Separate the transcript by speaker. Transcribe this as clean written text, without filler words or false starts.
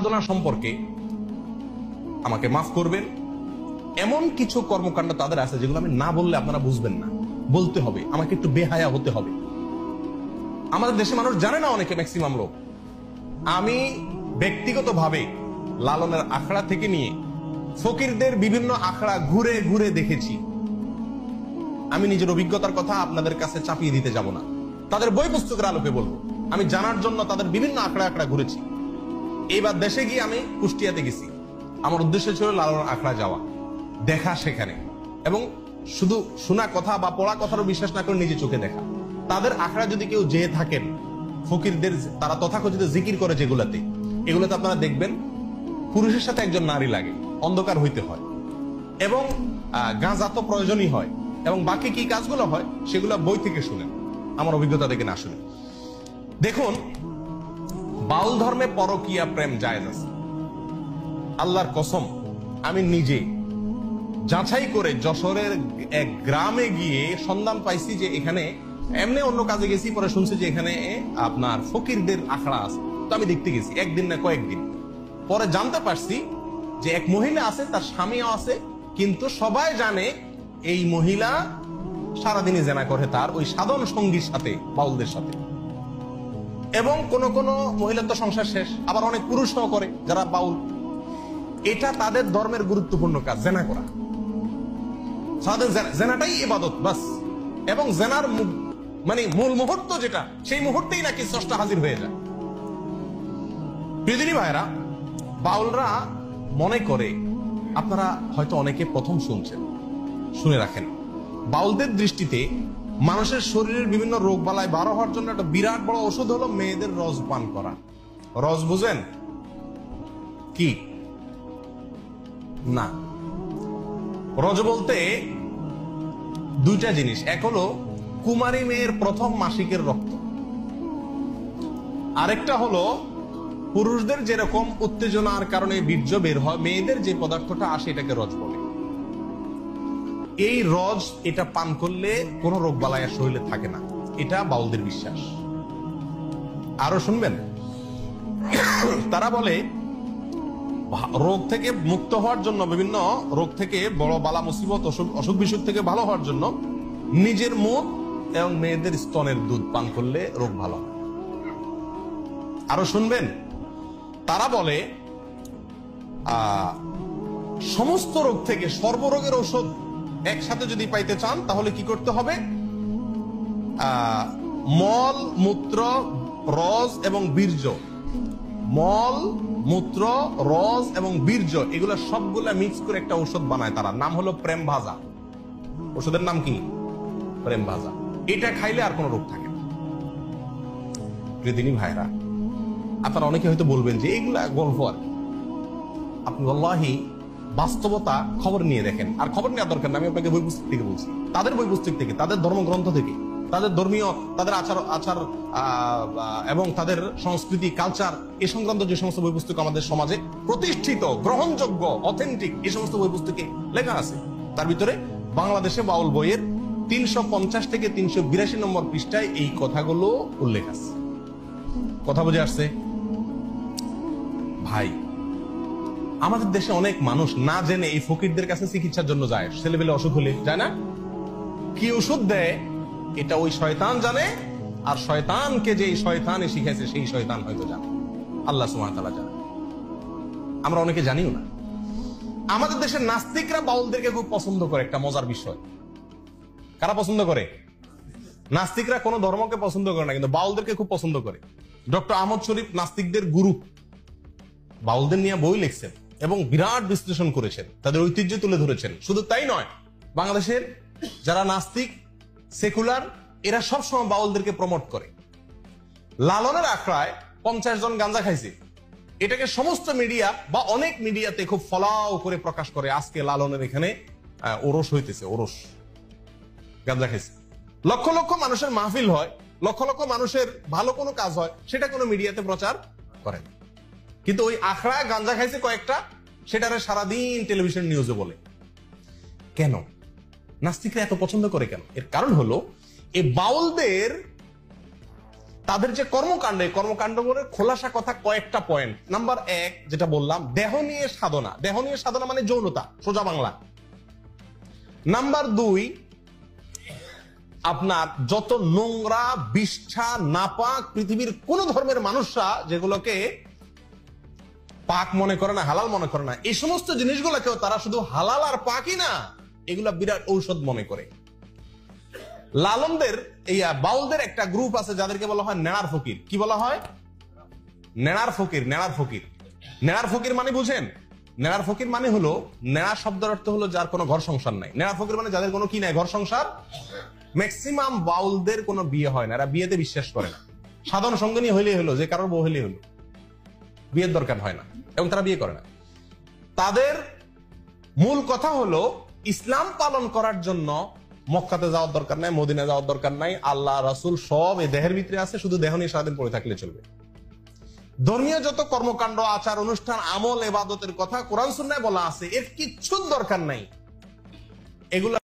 Speaker 1: সাধনা সম্পর্কে আমাকে মাফ করবেন, এমন কিছু কর্মকাণ্ড তাদের আছে যেগুলো আমি না বললে আপনারা বুঝবেন না, বলতে হবে, আমাকে একটু বেহায়া হতে হবে। আমাদের দেশে মানুষ জানে না, অনেকে ম্যাক্সিমাম লোক। আমি ব্যক্তিগতভাবে লালনের আখড়া থেকে নিয়ে ফকিরদের বিভিন্ন আখড়া ঘুরে ঘুরে দেখেছি। আমি নিজের অভিজ্ঞতার কথা আপনাদের কাছে চাপিয়ে দিতে যাব না, তাদের বই পুস্তকের আলোকে বলবো। আমি জানার জন্য তাদের বিভিন্ন আখড়া আখড়া ঘুরেছি। এইবার দেশে গিয়ে আমি কুষ্টিয়াতে গেছি। আমার উদ্দেশ্য ছিল লালনের আখড়া যাওয়া, দেখা সেখানে, এবং শুধু শোনা কথা বা পড়া কথারও বিশ্বাস না করে নিজে চোখে দেখা। তাদের আখড়া যদি কেউ যেয়ে থাকেন, ফকিরদের তারা তথাকথিত জিকির করে যেগুলাতে, এগুলোতে আপনারা দেখবেন পুরুষের সাথে একজন নারী লাগে, অন্ধকার হইতে হয়, এবং গাঁজা তো প্রয়োজনই হয়, এবং বাকি কি কাজগুলো হয় সেগুলো বই থেকে শুনেন, আমার অভিজ্ঞতা থেকে না শুনে। দেখুন, বাউল ধর্মে পরকীয়া প্রেম জায়েজ আছে। আল্লাহর কসম, আমি নিজে যাচাই করে যশোরের এক গ্রামে গিয়ে সন্ধান পাইছি যে এখানে, এমনি অন্য কাজে গেছি, পরে শুনছি যে এখানে আপনার ফকিরদের আখড়া আছে। তো আমি দেখতে গেছি, একদিন না কয়েকদিন পরে জানতে পারছি যে এক মহিলা আছে, তার স্বামীও আছে, কিন্তু সবাই জানে এই মহিলা সারাদিনই জেনা করে তার ওই সাধন সঙ্গীর সাথে, বাউলদের সাথে। এবং কোন কোন মহিলার তো সংসার শেষ, আবার অনেক পুরুষও করে যারা বাউল। এটা তাদের ধর্মের গুরুত্বপূর্ণ কাজ, জেনা করা। জেনাটাই ইবাদত বাস। এবং জেনার মানে মূল মুহূর্ত যেটা, সেই মুহূর্তেই নাকি স্রষ্টা হাজির হয়ে যায়। প্রিয়দিনী ভাইরা, বাউলরা মনে করে, আপনারা হয়তো অনেকে প্রথম শুনছেন, শুনে রাখেন, বাউলদের দৃষ্টিতে মানুষের শরীরের বিভিন্ন রোগ বালাই বারো হওয়ার জন্য একটা বিরাট বড় ওষুধ হলো মেয়েদের রস পান করা। রস বুঝেন কি? না, রজ বলতে দুইটা জিনিস। এক হলো কুমারী মেয়ের প্রথম মাসিকের রক্ত, আরেকটা হলো পুরুষদের যেরকম উত্তেজনার কারণে বীর্য বের হয়, মেয়েদের যে পদার্থটা আসে এটাকে রজ বলে। এই রজ, এটা পান করলে কোন রোগ বালাই শরীরে থাকে না, এটা বাউলদের বিশ্বাস। আরো শুনবেন, তারা বলে রোগ থেকে মুক্ত হওয়ার জন্য, বিভিন্ন রোগ থেকে, বড় বালা মুসিবত, অসুখ বিসুখ থেকে ভালো হওয়ার জন্য নিজের মুখ এবং মেয়েদের স্তনের দুধ পান করলে রোগ ভালো হয়। আরো শুনবেন, তারা বলে সমস্ত রোগ থেকে সর্বরোগের ঔষধ একসাথে যদি পাইতে চান তাহলে কি করতে হবে? মল, মূত্র, রস এবং বীর্য, মল, মূত্র, রস এবং বীর্য, এগুলো সবগুলা মিক্স করে একটা ঔষধ বানায় তারা, নাম হলো প্রেম ভাজা। ওষুধের নাম কি? প্রেম ভাজা। এটা খাইলে আর কোন রোগ থাকে না। প্রিয়দিনী ভাইরা, আপনারা অনেকে হয়তো বলবেন যে এগুলা গল্প। আর আপনি আল্লাহি বাস্তবতা খবর নিয়ে দেখেন, আর খবর নেওয়ার দরকার না, আমি আপনাকে বই পুস্তক থেকে বলছি, তাদের বই পুস্তক থেকে, তাদের ধর্মগ্রন্থ থেকে, তাদের ধর্মীয়, তাদের আচার এবং তাদের সংস্কৃতি, কালচার, এই সংক্রান্ত যে সমস্ত বই পুস্তক আমাদের সমাজে প্রতিষ্ঠিত, গ্রহণযোগ্য, অথেন্টিক, এই সমস্ত বই পুস্তকে লেখা আছে। তার ভিতরে বাংলাদেশে বাউল বইয়ের 350 থেকে 382 নম্বর পৃষ্ঠায় এই কথাগুলো উল্লেখ আছে। কথা বুঝে আসছে ভাই? আমাদের দেশে অনেক মানুষ না জেনে এই ফকিরদের কাছে চিকিৎসার জন্য যায়। ছেলেবেলে অসুখ হলে যায় না, কি ওষুধ দেয় এটা ওই শয়তান জানে, আর শয়তানকে যে শয়তানে শিখাইছে সেই শয়তান হয়তো জানে, আল্লাহ সুবহানাহু ওয়া তাআলা জানে, আমরা অনেকে জানিও না। আমাদের দেশের নাস্তিকরা বাউলদেরকে খুব পছন্দ করে, একটা মজার বিষয়। কারা পছন্দ করে? নাস্তিকরা কোন ধর্মকে পছন্দ করে না, কিন্তু বাউলদেরকে খুব পছন্দ করে। ডক্টর আহমদ শরীফ নাস্তিকদের গুরু, বাউলদের নিয়ে বই লিখছেন এবং বিরাট বিশ্লেষণ করেছেন, তাদের ঐতিহ্য তুলে ধরেছেন। শুধু তাই নয়, বাংলাদেশের যারা নাস্তিক, সেকুলার, এরা সবসময় বাউলদেরকে প্রমোট করে। লালনের আখড়ায় 50 জন গাঁজা খাইছে, এটাকে সমস্ত মিডিয়া বা অনেক মিডিয়াতে খুব ফলাও করে প্রকাশ করে, আজকে লালনের এখানে ওরস হইতেছে, ওরস, গাঁজা খাইছে। লক্ষ লক্ষ মানুষের মাহফিল হয়, লক্ষ লক্ষ মানুষের ভালো কোনো কাজ হয়, সেটা কোনো মিডিয়াতে প্রচার করে না। কিন্তু ওই আখড়ায় গাঁজা খাইছে কয়েকটা, সেটারে সারাদিন টেলিভিশন নিউজে বলে। কেন নাস্তিকরা এত পছন্দ করে কেন? এর কারণ হলো এই বাউলদের তাদের যে কর্মকাণ্ড, এই কর্মকাণ্ড করে খোলাসা কথা কয়েকটা পয়েন্ট। নাম্বার 1 যেটা বললাম, দেহ নিয়ে সাধনা। দেহ নিয়ে সাধনা মানে যৌনতা, সোজা বাংলা। নাম্বার 2, আপনার যত নোংরা, বিষ্ঠা, নাপাক পৃথিবীর কোন ধর্মের মানুষরা যেগুলোকে পাক মনে করে না, হালাল মনে করে না, এই সমস্ত জিনিসগুলোকেও তারা শুধু হালাল আর পাকই না, এগুলা বিরাট ঔষধ মনে করে। লালনদের এই বাউলদের একটা গ্রুপ আছে যাদেরকে বলা হয় নেড়ার ফকির। কি বলা হয়? নেড়ার ফকির। নেড়ার ফকির, নেড়ার ফকির মানে বুঝেন? নেড়ার ফকির মানে হলো, নেড়া শব্দের অর্থ হলো যার কোনো ঘর সংসার নাই। নেড়ার ফকির মানে যাদের কোনো কি নাই, ঘর সংসার। ম্যাক্সিমাম বাউলদের কোনো বিয়ে হয় না, এরা বিয়েতে বিশ্বাস করে না। সাধারণ সঙ্গিনী হইলেই হলো, যে কারোর বউ হইলেই হলো, বিয়ের দরকার হয় না, এবং তারা বিয়ে করে না। তাদের মূল কথা হলো ইসলাম পালন করার জন্য মক্কাতে যাওয়ার দরকার নাই, মদিনা যাওয়ার দরকার নাই, আল্লাহ রাসূল সব এই দেহের ভিতরে আছে, শুধু দেহ নিয়ে সারাদিন পড়ে থাকলে চলবে। ধর্মীয় যত কর্মকাণ্ড, আচার অনুষ্ঠান, আমল, ইবাদতের কথা কোরআন সুন্নাহয় বলা আছে, এর কিচ্ছু দরকার নাই। এগুলো